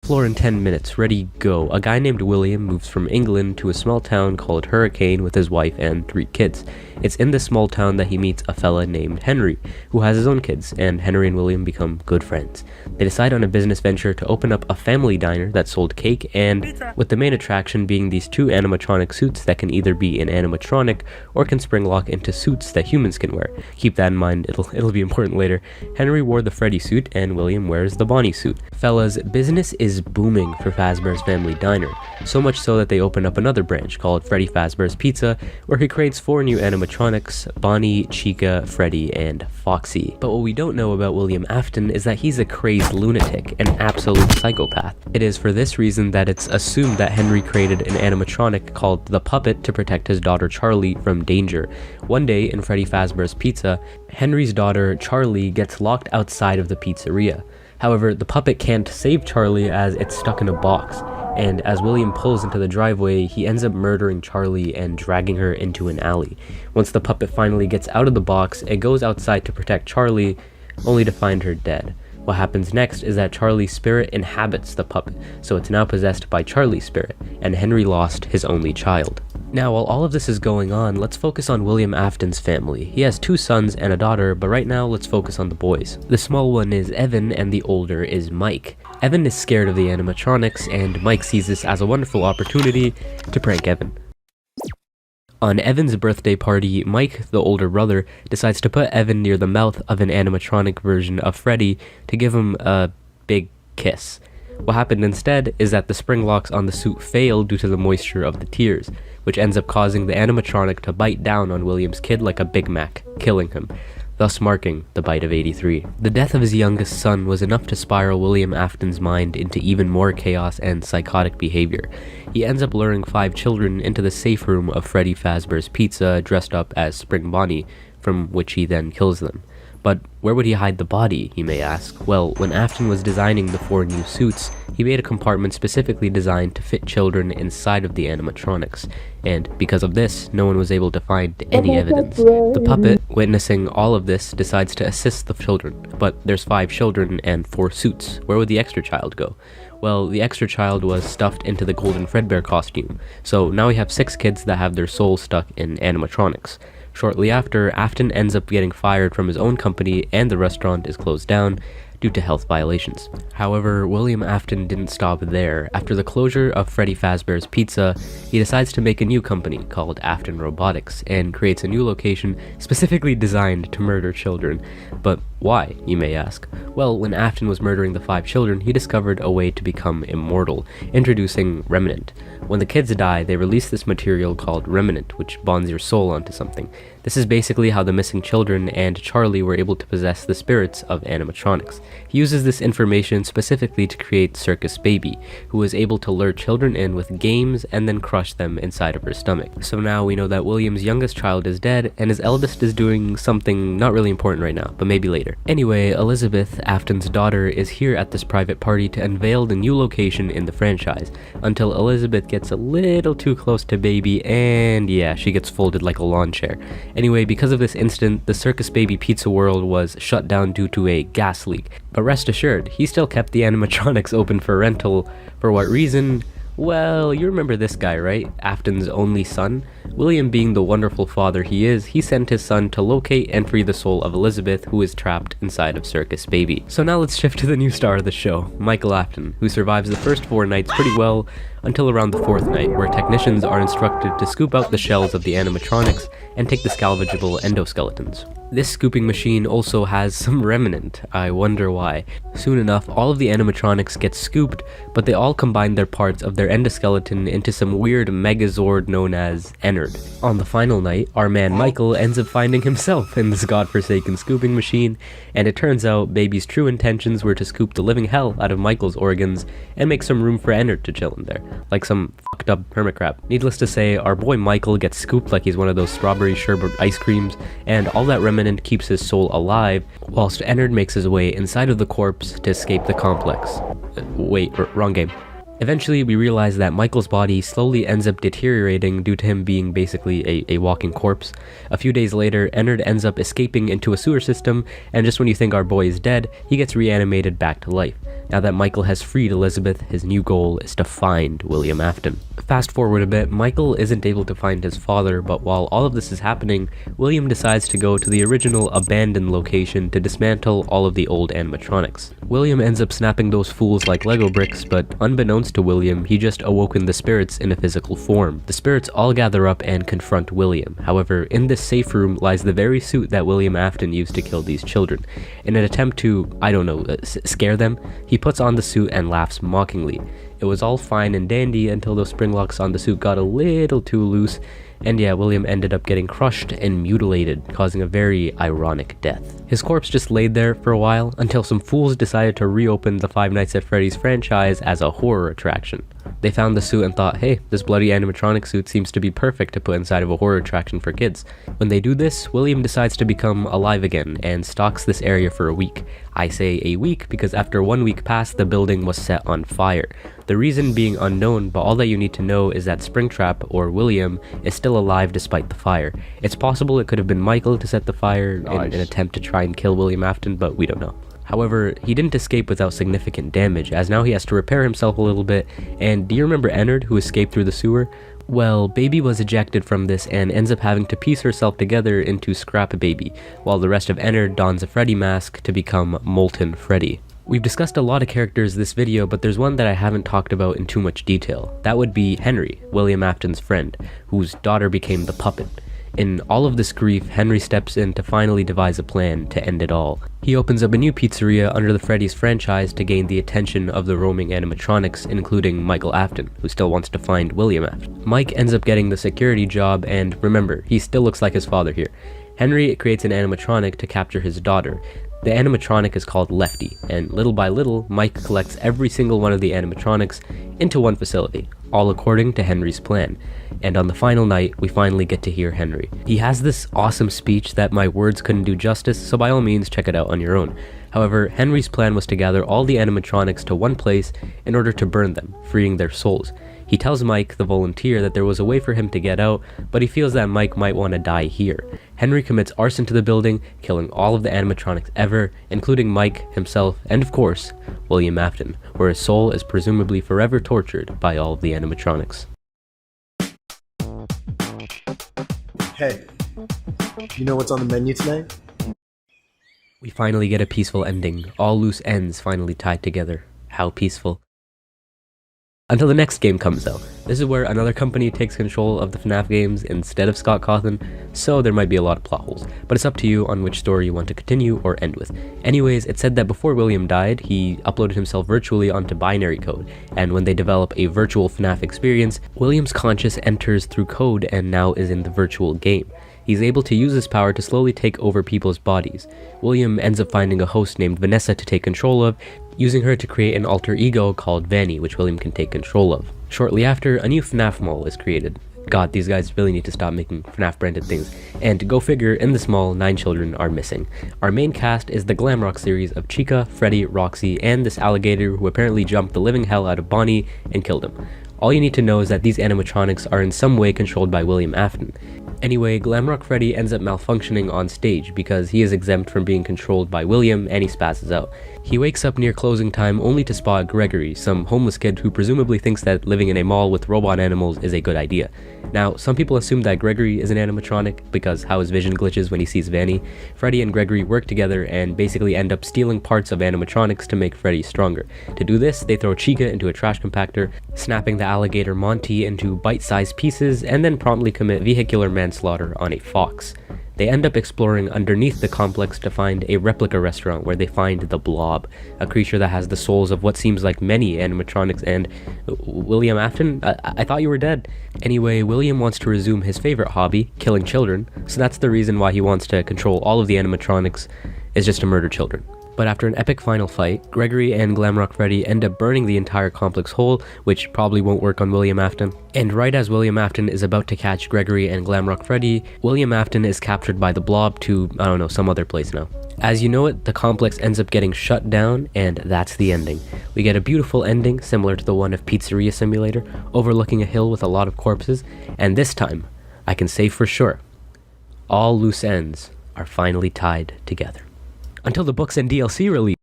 Floor in 10 minutes, ready, go. A guy named William moves from England to a small town called Hurricane with his wife and 3 kids. It's in this small town that he meets a fella named Henry, who has his own kids, and Henry and William become good friends. They decide on a business venture to open up a family diner that sold cake, and with the main attraction being these 2 animatronic suits that can either be an animatronic or can spring lock into suits that humans can wear. Keep that in mind, it'll be important later. Henry wore the Freddy suit and William wears the Bonnie suit. Fellas, business is booming for Fazbear's family diner, so much so that they open up another branch called Freddy Fazbear's Pizza, where he creates 4 new animatronics: Bonnie, Chica, Freddy, and Foxy. But what we don't know about William Afton is that he's a crazed lunatic, an absolute psychopath. It is for this reason that it's assumed that Henry created an animatronic called the Puppet to protect his daughter Charlie from danger. One day in Freddy Fazbear's Pizza, Henry's daughter Charlie gets locked outside of the pizzeria. However, the puppet can't save Charlie as it's stuck in a box, and as William pulls into the driveway, he ends up murdering Charlie and dragging her into an alley. Once the puppet finally gets out of the box, it goes outside to protect Charlie, only to find her dead. What happens next is that Charlie's spirit inhabits the puppet, so it's now possessed by Charlie's spirit, and Henry lost his only child. Now, while all of this is going on, let's focus on William Afton's family. He has 2 sons and a daughter, but right now let's focus on the boys. The small one is Evan and the older is Mike. Evan is scared of the animatronics, and Mike sees this as a wonderful opportunity to prank Evan. On Evan's birthday party, Mike, the older brother, decides to put Evan near the mouth of an animatronic version of Freddy to give him a big kiss. What happened instead is that the spring locks on the suit fail due to the moisture of the tears, which ends up causing the animatronic to bite down on William's kid like a Big Mac, killing him, thus marking the bite of 83. The death of his youngest son was enough to spiral William Afton's mind into even more chaos and psychotic behavior. He ends up luring 5 children into the safe room of Freddy Fazbear's Pizza dressed up as Spring Bonnie, from which he then kills them. But where would he hide the body, you may ask? Well, when Afton was designing the 4 new suits, he made a compartment specifically designed to fit children inside of the animatronics, and because of this, no one was able to find any evidence. The puppet, witnessing all of this, decides to assist the children, but there's 5 children and 4 suits. Where would the extra child go? Well, the extra child was stuffed into the Golden Fredbear costume, so now we have 6 kids that have their souls stuck in animatronics. Shortly after, Afton ends up getting fired from his own company and the restaurant is closed down due to health violations. However, William Afton didn't stop there. After the closure of Freddy Fazbear's Pizza, he decides to make a new company called Afton Robotics and creates a new location specifically designed to murder children. But why, you may ask? Well, when Afton was murdering the 5 children, he discovered a way to become immortal, introducing Remnant. When the kids die, they release this material called Remnant, which bonds your soul onto something. This is basically how the missing children and Charlie were able to possess the spirits of animatronics. He uses this information specifically to create Circus Baby, who is able to lure children in with games and then crush them inside of her stomach. So now we know that William's youngest child is dead, and his eldest is doing something not really important right now, but maybe later. Anyway, Elizabeth, Afton's daughter, is here at this private party to unveil the new location in the franchise, until Elizabeth gets a little too close to Baby, and yeah, she gets folded like a lawn chair. Anyway, because of this incident, the Circus Baby Pizza World was shut down due to a gas leak. But rest assured, he still kept the animatronics open for rental. For what reason? Well, you remember this guy, right? Afton's only son? William, being the wonderful father he is, he sent his son to locate and free the soul of Elizabeth, who is trapped inside of Circus Baby. So now let's shift to the new star of the show, Michael Afton, who survives the first 4 nights pretty well, until around the 4th night, where technicians are instructed to scoop out the shells of the animatronics and take the salvageable endoskeletons. This scooping machine also has some remnant. I wonder why. Soon enough, all of the animatronics get scooped, but they all combine their parts of their endoskeleton into some weird megazord known as Ennard. On the final night, our man Michael ends up finding himself in this godforsaken scooping machine, and it turns out Baby's true intentions were to scoop the living hell out of Michael's organs and make some room for Ennard to chill in there, like some fucked up hermit crab. Needless to say, our boy Michael gets scooped like he's one of those strawberry sherbet ice creams, and all that remnant keeps his soul alive, whilst Ennard makes his way inside of the corpse to escape the complex. Wait, wrong game. Eventually, we realize that Michael's body slowly ends up deteriorating due to him being basically a walking corpse. A few days later, Ennard ends up escaping into a sewer system, and just when you think our boy is dead, he gets reanimated back to life. Now that Michael has freed Elizabeth, his new goal is to find William Afton. Fast forward a bit, Michael isn't able to find his father, but while all of this is happening, William decides to go to the original abandoned location to dismantle all of the old animatronics. William ends up snapping those fools like Lego bricks, but unbeknownst to William, he just awoken the spirits in a physical form. The spirits all gather up and confront William. However, in this safe room lies the very suit that William Afton used to kill these children. In an attempt to, scare them, he puts on the suit and laughs mockingly. It was all fine and dandy until those spring locks on the suit got a little too loose, and yeah, William ended up getting crushed and mutilated, causing a very ironic death. His corpse just laid there for a while until some fools decided to reopen the Five Nights at Freddy's franchise as a horror attraction. They found the suit and thought, hey, this bloody animatronic suit seems to be perfect to put inside of a horror attraction for kids. When they do this, William decides to become alive again and stalks this area for a week. I say a week because after 1 week passed, the building was set on fire. The reason being unknown, but all that you need to know is that Springtrap, or William, is still alive despite the fire. It's possible it could have been Michael to set the fire in an attempt to try and kill William Afton, but we don't know. However, he didn't escape without significant damage, as now he has to repair himself a little bit. And do you remember Ennard, who escaped through the sewer? Well, Baby was ejected from this and ends up having to piece herself together into Scrap Baby, while the rest of Ennard dons a Freddy mask to become Molten Freddy. We've discussed a lot of characters this video, but there's one that I haven't talked about in too much detail. That would be Henry, William Afton's friend, whose daughter became the puppet. In all of this grief, Henry steps in to finally devise a plan to end it all. He opens up a new pizzeria under the Freddy's franchise to gain the attention of the roaming animatronics, including Michael Afton, who still wants to find William Afton. Mike ends up getting the security job, and remember, he still looks like his father here. Henry creates an animatronic to capture his daughter. The animatronic is called Lefty, and little by little, Mike collects every single one of the animatronics into one facility, all according to Henry's plan. And on the final night, we finally get to hear Henry. He has this awesome speech that my words couldn't do justice, so by all means check it out on your own. However, Henry's plan was to gather all the animatronics to one place in order to burn them, freeing their souls. He tells Mike, the volunteer, that there was a way for him to get out, but he feels that Mike might want to die here. Henry commits arson to the building, killing all of the animatronics ever, including Mike, himself, and of course, William Afton, where his soul is presumably forever tortured by all of the animatronics. Hey, you know what's on the menu tonight? We finally get a peaceful ending, all loose ends finally tied together. How peaceful. Until the next game comes out. This is where another company takes control of the FNAF games instead of Scott Cawthon, so there might be a lot of plot holes, but it's up to you on which story you want to continue or end with. Anyways, it said that before William died, he uploaded himself virtually onto binary code, and when they develop a virtual FNAF experience, William's conscious enters through code and now is in the virtual game. He's able to use this power to slowly take over people's bodies. William ends up finding a host named Vanessa to take control of, using her to create an alter ego called Vanny, which William can take control of. Shortly after, a new FNAF mall is created. God, these guys really need to stop making FNAF branded things. And go figure, in this mall, 9 children are missing. Our main cast is the glam rock series of Chica, Freddy, Roxy, and this alligator who apparently jumped the living hell out of Bonnie and killed him. All you need to know is that these animatronics are in some way controlled by William Afton. Anyway, Glamrock Freddy ends up malfunctioning on stage because he is exempt from being controlled by William and he spazzes out. He wakes up near closing time only to spot Gregory, some homeless kid who presumably thinks that living in a mall with robot animals is a good idea. Now, some people assume that Gregory is an animatronic because how his vision glitches when he sees Vanny. Freddy and Gregory work together and basically end up stealing parts of animatronics to make Freddy stronger. To do this, they throw Chica into a trash compactor, snapping the alligator Monty into bite-sized pieces, and then promptly commit vehicular manslaughter on a fox. They end up exploring underneath the complex to find a replica restaurant where they find the Blob, a creature that has the souls of what seems like many animatronics. And William Afton? I thought you were dead. Anyway, William wants to resume his favorite hobby, killing children, so that's the reason why he wants to control all of the animatronics, is just to murder children. But after an epic final fight, Gregory and Glamrock Freddy end up burning the entire complex whole, which probably won't work on William Afton. And right as William Afton is about to catch Gregory and Glamrock Freddy, William Afton is captured by the Blob to, I don't know, some other place now. As you know it, the complex ends up getting shut down, and that's the ending. We get a beautiful ending, similar to the one of Pizzeria Simulator, overlooking a hill with a lot of corpses, and this time, I can say for sure, all loose ends are finally tied together. Until the books and DLC release.